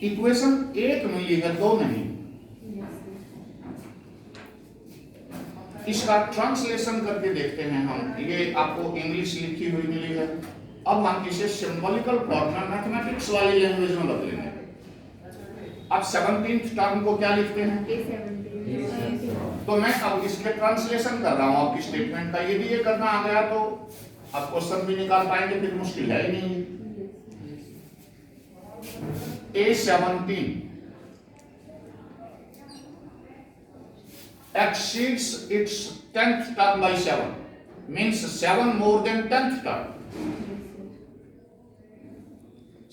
Equation एक मिली है, दो नहीं। इसका ट्रांसलेशन करके देखते हैं हम। ये आपको इंग्लिश लिखी हुई मिली है। अब हम इसे सिंबॉलिकल फॉर्म मैथमेटिक्स वाली लैंग्वेज में बदलेंगे। अब 17th टर्म को क्या लिखते हैं? तो मैं अब इसके ट्रांसलेशन कर रहा हूं आपकी स्टेटमेंट का। यदि ये करना आ गया तो आप क्वेश्चन भी निकाल पाएंगे, फिर मुश्किल है ही नहीं। A17 exceeds its 10th term by 7 means 7 more than 10th term.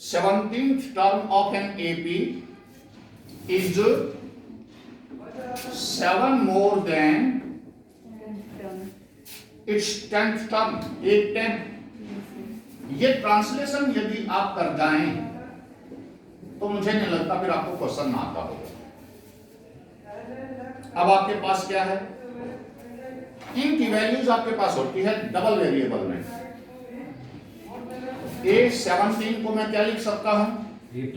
17th term of an AP is 7 more than its 10th term, 810। ये ट्रांसलेशन यदि आप कर जाएं तो मुझे नहीं लगता फिर आपको क्वेश्चन ना आता होगा। अब आपके पास क्या है? इनकी वैल्यूज आपके पास होती है डबल वेरिएबल में। A17 को मैं क्या लिख सकता हूं? लिख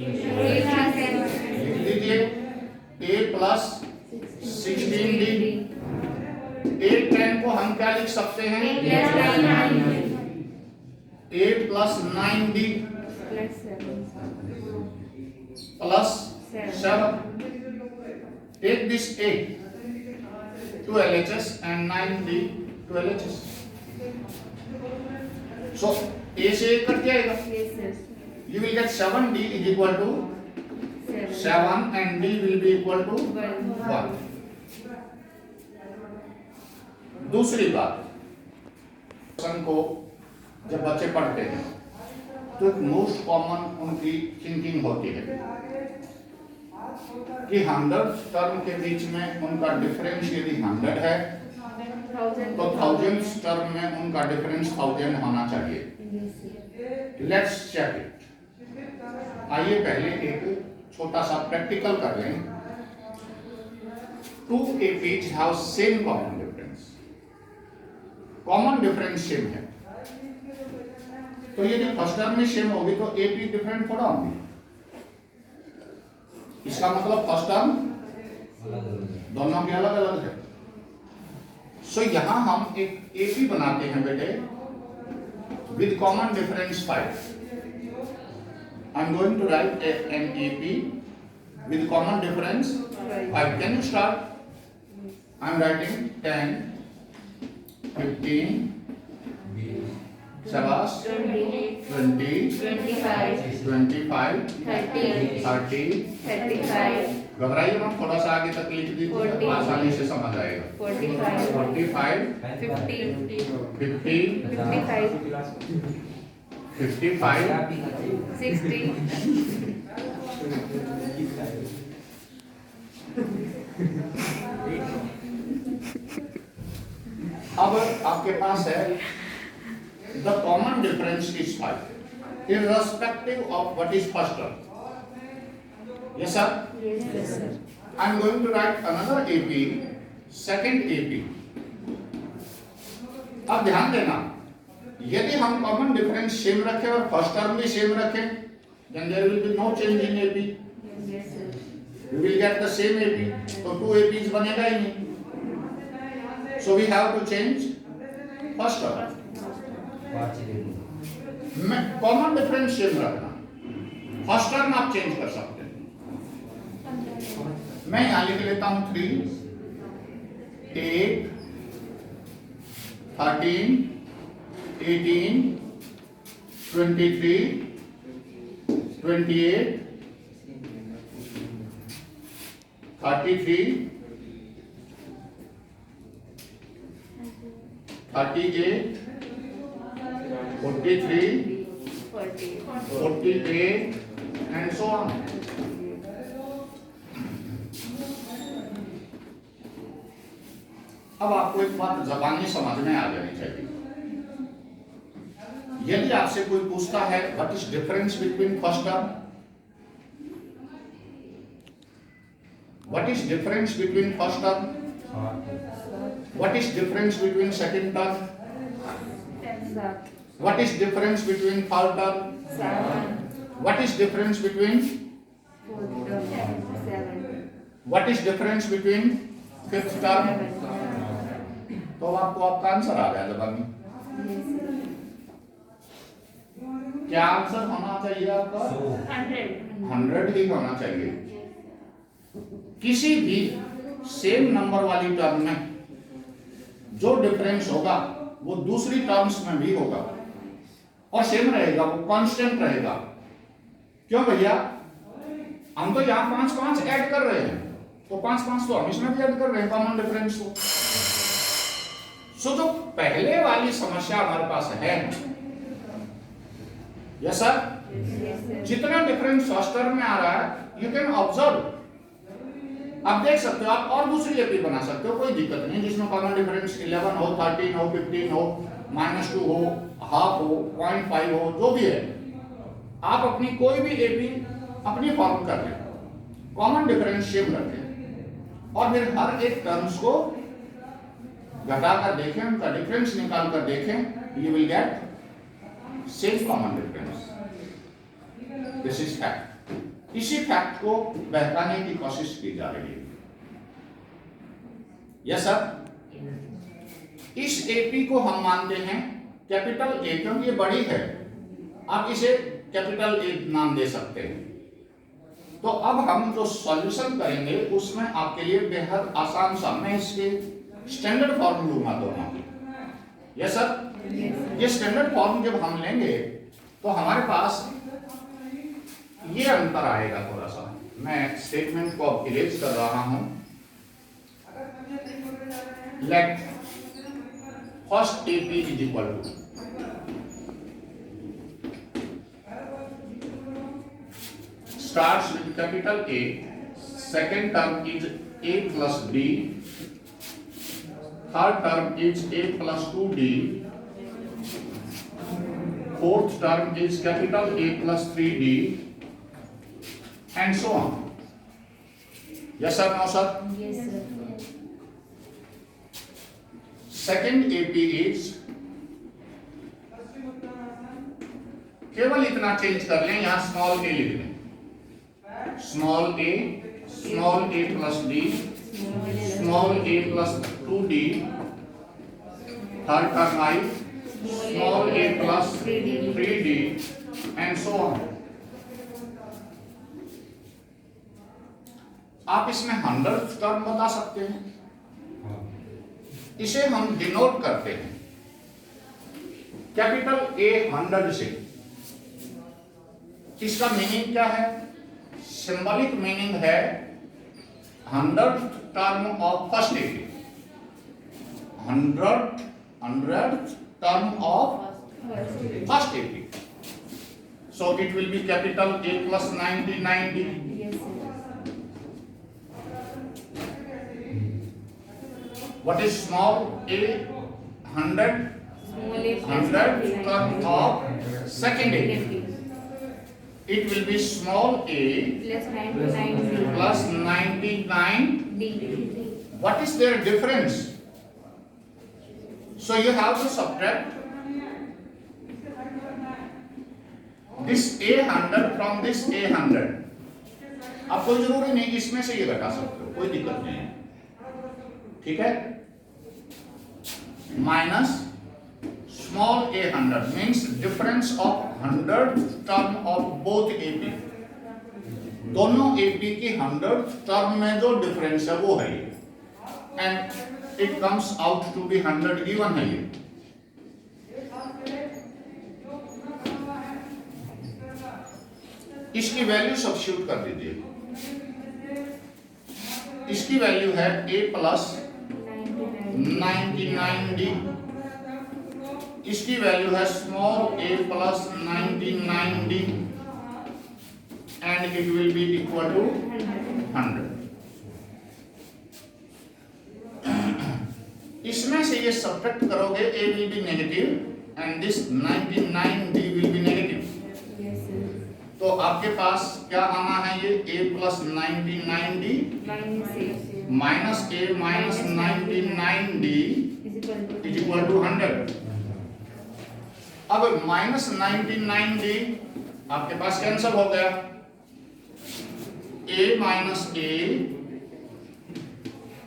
लीजिए A प्लस 16D। A10 को हम क्या लिख सकते हैं? A plus 9D plus 7। Take this A, 2 LHS and 9D, 2 LHS. So A से एक कट जाएगा। You will get 7D is equal to 7 and D will be equal to 1. दूसरी बात, क्वेश्चन को जब बच्चे पढ़ते हैं तो एक मोस्ट कॉमन उनकी थिंकिंग होती है कि 100 टर्म के बीच में उनका डिफरेंस यदि 100 है तो 1000 टर्म में उनका डिफरेंस 1000 होना चाहिए। Let's check it. आइए पहले एक छोटा सा प्रैक्टिकल कर लें। 2 APs have same common difference। Common difference same है, तो यदि फर्स्ट टर्म में सेम होगी तो AP डिफरेंट थोड़ा होंगी। इसका मतलब फर्स्ट टर्म दोनों के अलग अलग है। सो यहां हम एक AP बनाते हैं बेटे with common difference 5। I am going to write an AP with common difference 5। Can you start? I am writing 10, 15, 20, 25, 30। घबराइए मत, थोड़ा सा आगे तक लिख दीजिए, आसानी से समझ आएगा। 45, 50, 55, 60। अब आपके पास है the common difference is 5 irrespective of what is first term. Yes sir? Yes sir. I am going to write another AP, second AP. अब ध्यान देना, यदि हम कॉमन डिफरेंस सेम रखें और फर्स्ट टर्म भी सेम रखें then there will be no change in AP. Yes sir. We will get the same AP. तो 2 APs बनेगा ही नहीं। So we have to change first term। Common difference same रखना, first term आप change कर सकते हैं। मैं यहां लिख लेता हूं 3, 8, 13, 18, 23, 28, 33, 38, 43, 48 and so on। अब आपको एक बात ज़बानी समझ में आ जानी चाहिए। यदि आपसे कोई पूछता है what is difference between first term, what is difference between first term, what is difference between second term, what is difference between third term, what is difference between Fourth term, 7. What is difference between fifth term? तो आपको आपका answer आ गया जवाब में। Yes, sir. क्या answer होना चाहिए आपका? 100 ही होना चाहिए। किसी भी सेम नंबर वाली टर्म में जो डिफरेंस होगा वो दूसरी टर्म्स में भी होगा और सेम रहेगा, वो कांस्टेंट रहेगा। क्यों भैया? हम तो यहाँ 5 ऐड कर रहे हैं, तो 5 तो हम इसमें भी ऐड कर रहे हैं कॉमन डिफरेंस को। सो जो पहले वाली समस्या हमारे पास है, यस सर, Yes, sir. जितना डिफरेंस फर्स्ट टर्म में आ रहा है यू कैन ऑब्जर्व, आप देख सकते हो, आप और दूसरी एपी बना सकते हो, कोई दिक्कत नहीं, जिसमें कॉमन डिफरेंस 11 हो, 13 हो, 15 हो, -2 हो, हाफ हो, 0.5 हो, जो भी है, आप अपनी कोई भी एपी अपनी फॉर्म कर लें, कॉमन डिफरेंस सेम रखें और फिर हर एक टर्म्स को घटा कर देखें, उनका डिफरेंस निकाल कर देखें, you will get same common difference. This is fact. इसी फैक्ट को बहकाने की कोशिश की जा रही है। यस सर, इस एपी को हम मानते हैं कैपिटल ए, क्योंकि ये बड़ी है, आप इसे कैपिटल ए नाम दे सकते हैं। तो अब हम जो सॉल्यूशन करेंगे उसमें आपके लिए बेहद आसान सा, मैं इसके स्टैंडर्ड फॉर्म लूंगा दोनों की। यस सर, ये स्टैंडर्ड फॉर्म जब हम लेंगे तो हमारे पास ये अंतर आएगा थोड़ा सा। मैं स्टेटमेंट को अब इरेज कर रहा हूं। Let first AP is equal to, starts with capital A, second term is A plus B, third term is A plus 2D, fourth term is capital A plus 3D, and so on. Yes sir, no sir? Yes, sir. Second AP is, केवल इतना change कर लें, यहां small ए लिख दें, small A plus D, small A plus 2d, third term I small A plus 3d, and so on. आप इसमें 100th term बता सकते हैं, इसे हम डिनोट करते हैं कैपिटल ए 100 से। इसका मीनिंग क्या है? सिंबॉलिक मीनिंग है 100th term of first AP, 100th term of first AP. So it will B capital A plus 90। Yes, sir. What is small a? 100 Small a plus 100th term of second AP. It will be small a plus 99 plus 99. D. What is their difference? So you have to subtract this A100 from this A100. अब कोई जरूरी नहीं, इसमें से ये घटा सकते हो, कोई दिक्कत नहीं है, ठीक है। Minus small A100 means difference of 100th term of both AP, दोनों एपी की 100th टर्म में जो डिफरेंस है वो है ये, and it comes out to be 100 given है ये। इसकी वैल्यू सब्स्टिट्यूट कर दीजिए, इसकी वैल्यू है a प्लस 99d, इसकी वैल्यू है small a plus 99d, and it will be equal to 100। इसमें से ये सब्ट्रैक्ट करोगे, a will be negative and this 99d will be negative. Yes, sir. तो आपके पास क्या आना है, ये a plus 99d minus a minus 99d is equal to 100। अब माइनस 99d आपके पास कैंसिल हो गया, a minus a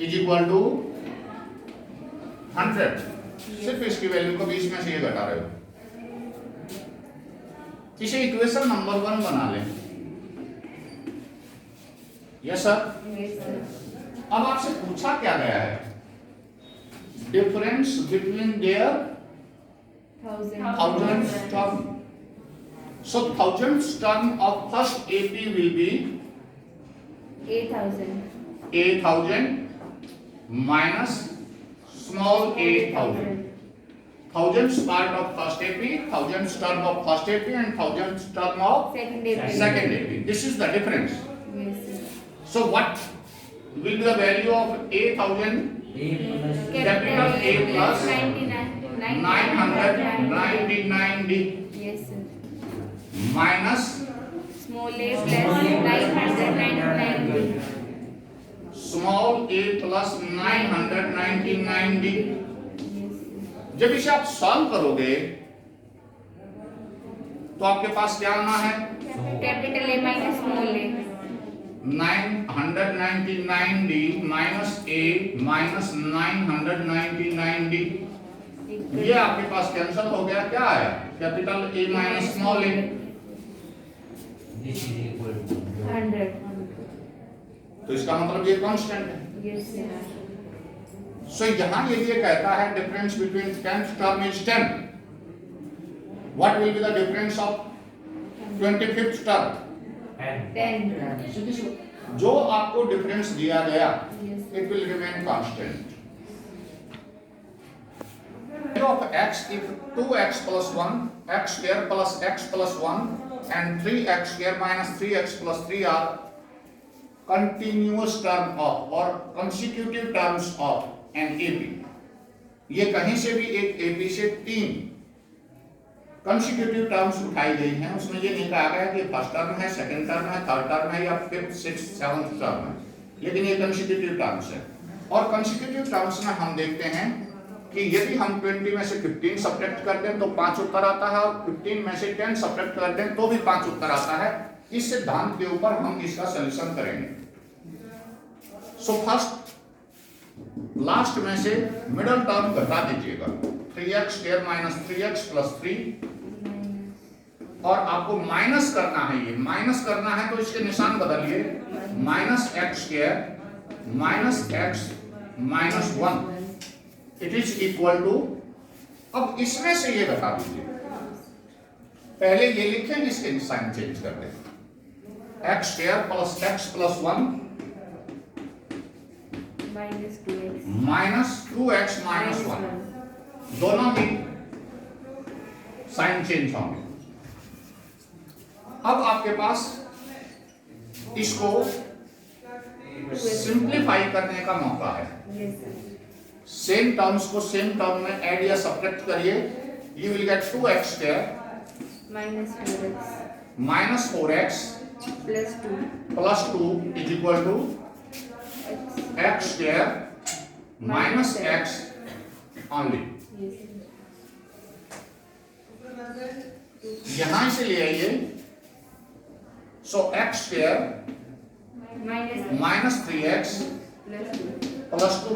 is equal to 100। सिर्फ इसकी वैल्यू को 20 में से ये घटा रहे हो। इसे इक्वेशन नंबर 1 बना लें। Yes sir. Yes, sir. अब आपसे पूछा क्या गया है? Difference between their 1000. thousandth term. So thousandth term of first AP will be 8000. 8000 minus small 8000. Thousandth part of first AP, thousandth term of first AP, and thousandth term of Second AP. second AP. This is the difference. Yes, sir. So what will be the value of 8000? Capital A plus 999D Yes, sir. minus Small a plus 999D. small a plus 999D। Yes, sir. जब इसे आप solve करोगे तो आपके पास क्या आना है? Capital A minus small a. 999D minus a minus 999D। ये आपके पास कैंसिल हो गया। क्या आया? Capital A minus small a। 100. तो इसका मतलब ये कांस्टेंट है। Yes, sir. सो यहां ये कहता है difference between 10th term is 10। What will be the difference of 25th term? 10. जो आपको डिफरेंस दिया गया Yes. It will remain constant. of x if 2x plus 1 x square plus x plus 1 and 3x square minus 3x plus 3 are continuous term of or consecutive terms of an AP। ये कहीं से भी एक AP से 3 consecutive terms उठाई गई हैं। उसमें ये नहीं कहा गया कि फर्स्ट टर्म है, सेकंड टर्म है, थर्ड टर्म है या फिफ्थ, सिक्स्थ, सेवंथ टर्म है, लेकिन ये consecutive terms है। और consecutive terms में हम देखते हैं कि यदि हम 20 में से 15 सब्ट्रैक्ट कर दें तो 5 उत्तर आता है और 15 में से 10 सब्ट्रैक्ट कर दें तो भी 5 उत्तर आता है। इस सिद्धांत के ऊपर हम इसका सॉल्यूशन करेंगे। सो फर्स्ट लास्ट में से मिडिल टर्म घटा दीजिएगा। 3x square minus 3x plus 3 और आपको माइनस करना है। ये माइनस करना है तो इसके निशान बदलिए। Minus x square minus x minus 1 it is equal to, अब इसमें से ये घटा दीजिए। पहले ये लिखें, इसके साइन चेंज कर दें। X square plus x plus 1 minus 2x minus 2x minus 1 दोनों ही साइन चेंज होंगे। अब आपके पास इसको सिंप्लीफाई करने का मौका है। Yes, sir. सेम टर्म्स को सेम टर्म में ऐड या सब्ट्रैक्ट करिए। You will get 2x square minus 4x minus 4x plus 2 plus 2 is equal to x. x square minus x only. Yes, sir. यहां से ले आइए। So x square minus minus 3x plus 2 plus 2।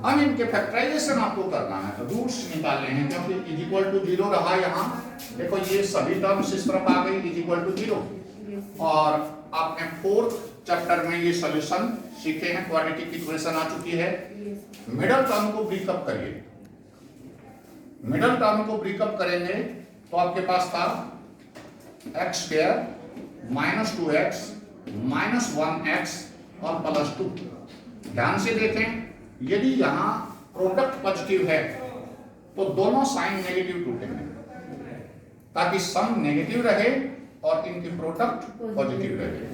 अब इनके factorisation आपको करना है, तो रूट्स निकालने हैं क्योंकि इज इक्वल टू 0 रहा। यहाँ देखो ये सभी टर्म्स इस तरफ आ गई is equal to 0। Yes, sir. और आपने 4th चैप्टर में ये सॉल्यूशन सीखे हैं। क्वाड्रेटिक इक्वेशन आ चुकी है। Yes. मिडिल टर्म को ब्रेकअप करिए। मिडिल टर्म को ब्रेकअप करेंगे तो आपके पास था x square minus 2x minus 1x और प्लस 2। ध्यान से देखें, यदि यहां प्रोडक्ट पॉजिटिव है तो दोनों साइन नेगेटिव टूटेंगे ताकि सम नेगेटिव रहे और इनकी प्रोडक्ट पॉजिटिव रहे।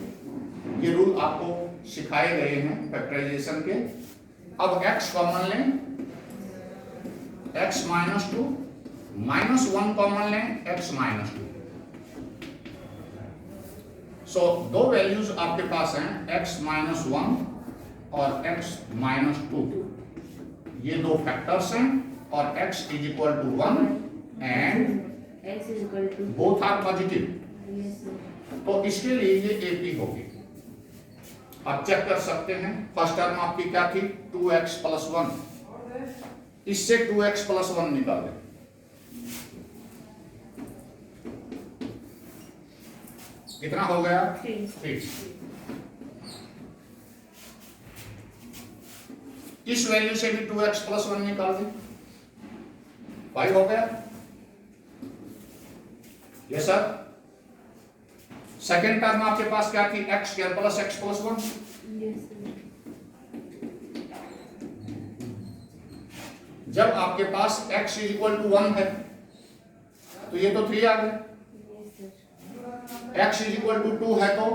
ये रूल आपको सिखाए गए हैं फैक्टराइजेशन के। अब x कॉमन लें, x माइनस 2 माइनस 1 कॉमन लें, x माइनस 2। सो दो वैल्यूज आपके पास हैं x माइनस 1 और x माइनस 2। ये दो फैक्टर्स हैं और x is equal to 1 and x is equal to both are positive. yes, sir. तो इसके लिए ये AP होगी। आप चेक कर सकते हैं। फर्स्ट टर्म आपकी क्या थी 2x प्लस 1, इससे 2x प्लस 1 निकालें। कितना हो गया 3। इस वैल्यू से भी 2x प्लस 1 निकाल दें, 5 हो गया। Yes sir. सेकेंड टर्म आपके पास क्या थी x square plus x plus 1। जब आपके पास x इज इक्वल टू 1 है तो ये तो 3 आ गए, x इज इक्वल टू 2 है तो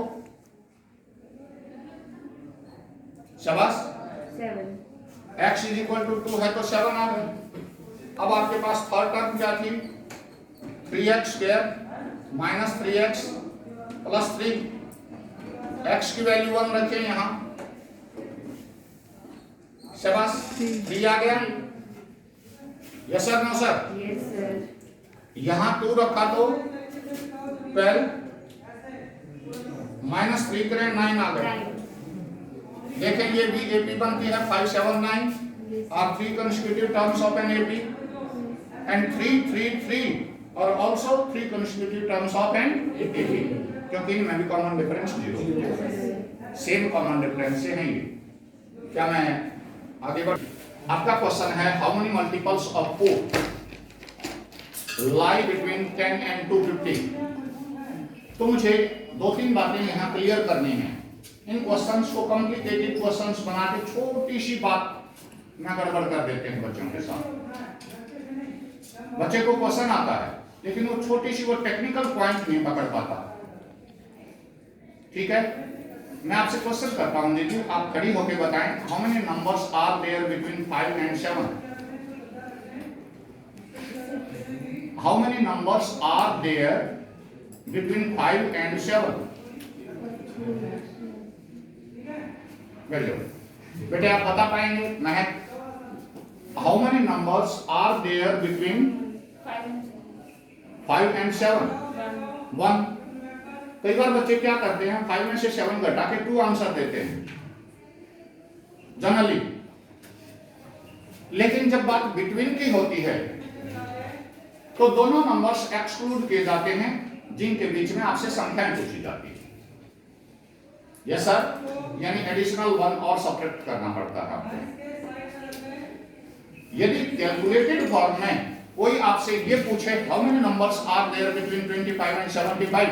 शाबाश 7। x इज इक्वल टू 2 है तो 7 आ गए। अब आपके पास थर्ड टर्म क्या थी 3x square minus 3x plus 3, x की वैल्यू 1 रखें यहां, शाबाश 3 आ गया। Yes sir no sir. Yes sir. यहां 2 रखा तो 12 माइनस 3 करें 9 आ गए। देखें ये भी एपी बनती है 5 7 9 are 3 consecutive terms of an AP and 3 3 3 are also 3 consecutive terms of an AP, क्योंकि इनमें भी common difference 0, same common difference से है ये। क्या मैं आगे बढ़, आपका क्वेश्चन है how many multiples of 4 lie between 10 and 250। तो मुझे 2-3 बातें यहाँ क्लियर करनी है। इन क्वेश्चंस को कॉम्प्लिकेटेड क्वेश्चंस बना के छोटी सी बात में गड़बड़ कर देते हैं बच्चों के साथ। बच्चे को क्वेश्चन आता है लेकिन वो छोटी सी वो टेक्निकल पॉइंट नहीं पकड़ पाता। ठीक है, मैं आपसे क्वेश्चन करता हूं, दीदी आप खड़ी होकर बताएं how many numbers are there between 5 and 7। How many numbers are there between 5 and 7। बेटे आप बता पाएंगे Mahak, how many numbers are there between 5 and 7। 1। कई बार बच्चे क्या करते हैं 5 में से 7 घटा के 2 आंसर देते हैं जनरली, लेकिन जब बात बिटवीन की होती है तो दोनों नंबर्स एक्सक्लूड किए जाते हैं जिनके बीच में आपसे संख्याएं पूछी जाती है। यस सर, यानी एडिशनल 1 और सब्ट्रैक्ट करना पड़ता है आपको। यदि कैलकुलेटेड फॉर्म में कोई आपसे ये पूछे how many numbers are there between 25 and 75,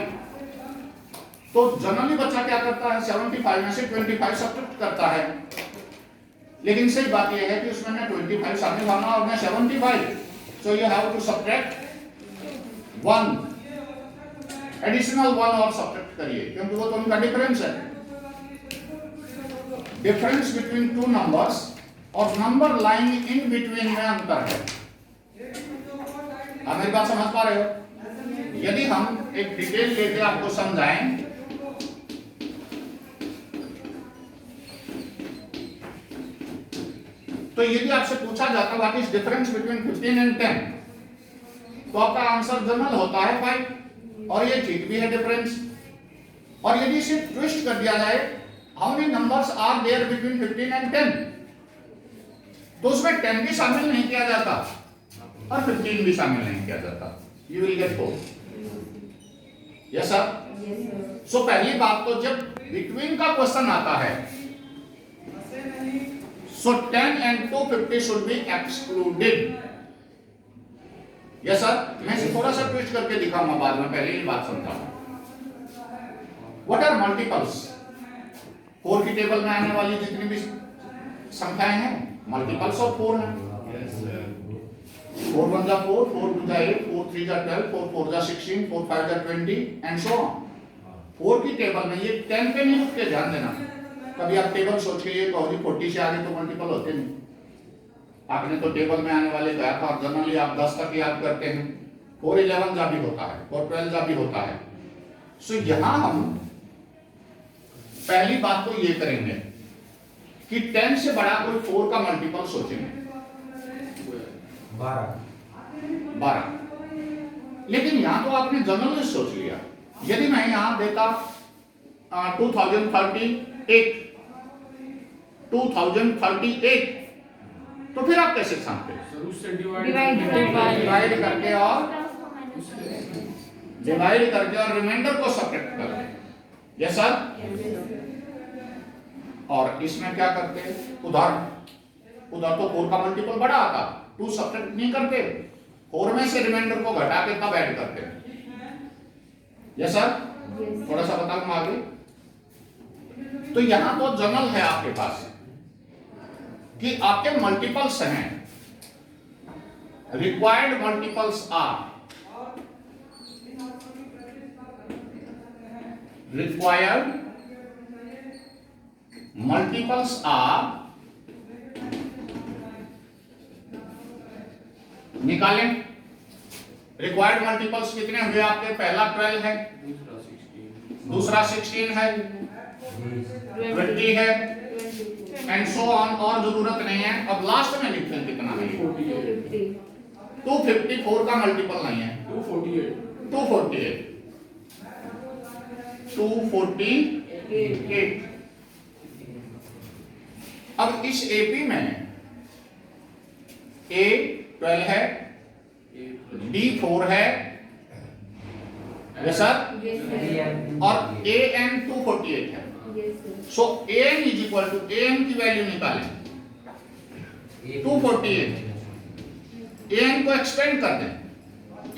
तो जनरली बच्चा क्या करता है 75 में से 25 सब्ट्रैक्ट करता है, लेकिन सही बात यह है कि उसमें ना 25 शामिल होना और ना 75, so you have to subtract 1, additional 1 और सब्ट्रैक्ट करिए क्योंकि वो तो उनका डिफरेंस है। डिफरेंस बिटवीन टू नंबर्स और नंबर लाइन इन बिटवीन में अंतर है। आप मेरी बात समझ पा रहे हो? यदि हम एक डिटेल लेके आपको समझाएं, तो यदि आपसे पूछा जाता what is difference between 15 and 10, तो आपका आंसर जनरल होता है 5 और ये ठीक भी है डिफरेंस। और यदि इसे ट्विस्ट कर दिया जाए how many numbers are there between 15 and 10, तो उसमें 10 भी शामिल नहीं किया जाता और 15 भी शामिल नहीं किया जाता। You will get 4। Yes sir. So पहली बात तो जब बिटवीन का क्वेश्चन आता है so 10 and 250 should be excluded. Yes sir, मैं इसे थोड़ा सा ट्विस्ट करके दिखाऊंगा बाद में, पहले ही बात समझाऊं। What are multiples? 4 की टेबल में आने वाली जितनी भी संख्याएं हैं मल्टीपल्स ऑफ 4 हैं। 4 1 जा 4, 4 2 जा 8, 4 3 जा 12, 4 4 जा 16, 4 5 जा 20 एंड सो ऑन। 4 की टेबल में ये 10 पे नहीं रुक के ध्यान देना। कभी आप टेबल सोच के ये कहो जी 40 से आगे तो मल्टीपल होते नहीं। आपने तो टेबल में आने वाले कहा था और जनरली आप 10 तक याद करते हैं। 4 11 जा भी होता है, 4 12 जा भी होता है। सो यहां हम पहली बात तो ये करेंगे कि 10 से बड़ा कोई 4 का मल्टीपल सोचेंगे 12। लेकिन यहां तो आपने जनरली सोच लिया। यदि मैं यहां देता 2038 2038, तो फिर आप कैसे छापते? सर उससे डिवाइड करके और रिमाइंडर को सब्ट्रैक्ट करते। Yes sir. और इसमें क्या करते? उधर तो 4 का मल्टीपल बड़ा आता, 2 सब्ट्रैक्ट नहीं करते, 4 में से रिमाइंडर को घटा के तब ऐड करते। Yes sir. थोड़ा सा बता दूं आगे। तो यहां तो जनरल है आपके पास कि आपके मल्टीपल्स हैं, रिक्वायर्ड मल्टीपल्स आर निकालें। रिक्वायर्ड मल्टीपल्स कितने हुए आपके? पहला 12 है, दूसरा 16 है, 20 है, एंड सो ऑन, और जरूरत नहीं है। अब लास्ट में लिखते हैं कितना है? 254 का मल्टीपल नहीं है, 248। 248। अब इस एपी में A 12 है, B 4 है, यस सर, और AN 248 है। So AN is equal to, AN की वैल्यू निकालें 248, AN को एक्सपेंड कर दें,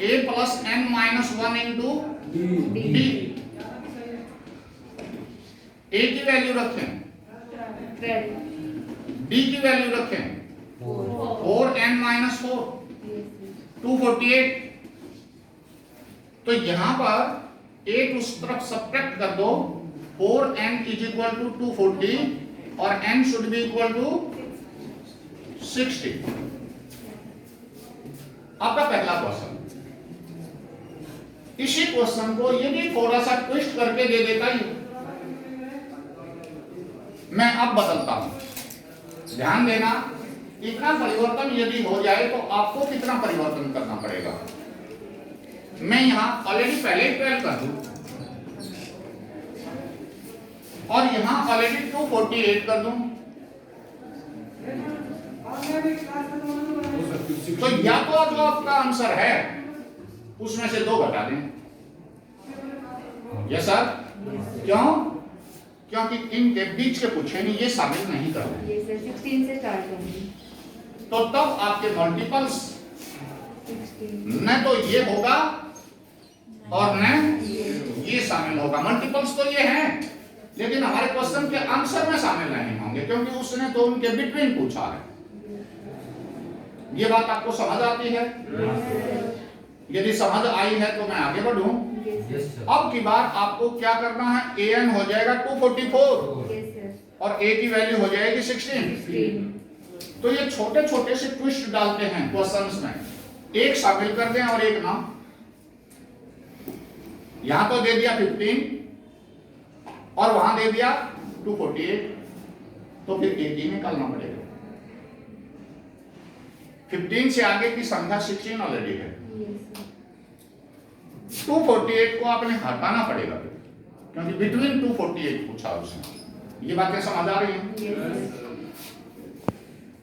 A plus N minus 1 into D। A की वैल्यू रखें, D की वैल्यू रखें 4N माइनस 4, 248। तो यहां पर एक उस तरफ सब्ट्रैक्ट कर दो, 4N इज इक्वल टू 240 और N should be equal to 60। आपका पहला क्वेश्चन। इसी क्वेश्चन को यदि थोड़ा सा ट्विस्ट करके दे देता ही, मैं अब बदलता हूं, ध्यान देना। इतना परिवर्तन यदि हो जाए तो आपको कितना परिवर्तन करना पड़ेगा? मैं यहां ऑलरेडी पहले 12 कर दूं और यहां ऑलरेडी 248 कर दूं, तो या तो जो आपका आंसर है उसमें से 2 घटा दें। Yes sir. क्यों? क्योंकि इनके बीच के पूछे नहीं, ये शामिल नहीं करते। 16 से स्टार्ट करेंगे, तो तब आपके मल्टीपल्स न तो ये होगा और न ये शामिल होगा। मल्टीपल्स तो ये हैं, लेकिन हमारे क्वेश्चन के आंसर में शामिल नहीं होंगे, क्योंकि उसने तो उनके बिटवीन पूछा है। ये बात आपको समझ आती है? यदि समझ आई है तो मैं आगे बढ़ूं। अब की बार आपको क्या करना है? AN हो जाएगा 244 और A की वैल्यू हो जाएगी 16। तो ये छोटे छोटे से ट्विस्ट डालते हैं क्वेश्चंस में, एक शामिल कर दें और एक ना। यहां तो दे दिया 15 और वहां दे दिया 248, तो फिर एक ही निकालना पड़ेगा। 15 से आगे की संख्या 16 ऑलरेडी है, 248 को आपने हटाना पड़ेगा, क्योंकि बिटवीन 248 पूछा उसने। ये बातें समझ आ रही हैं?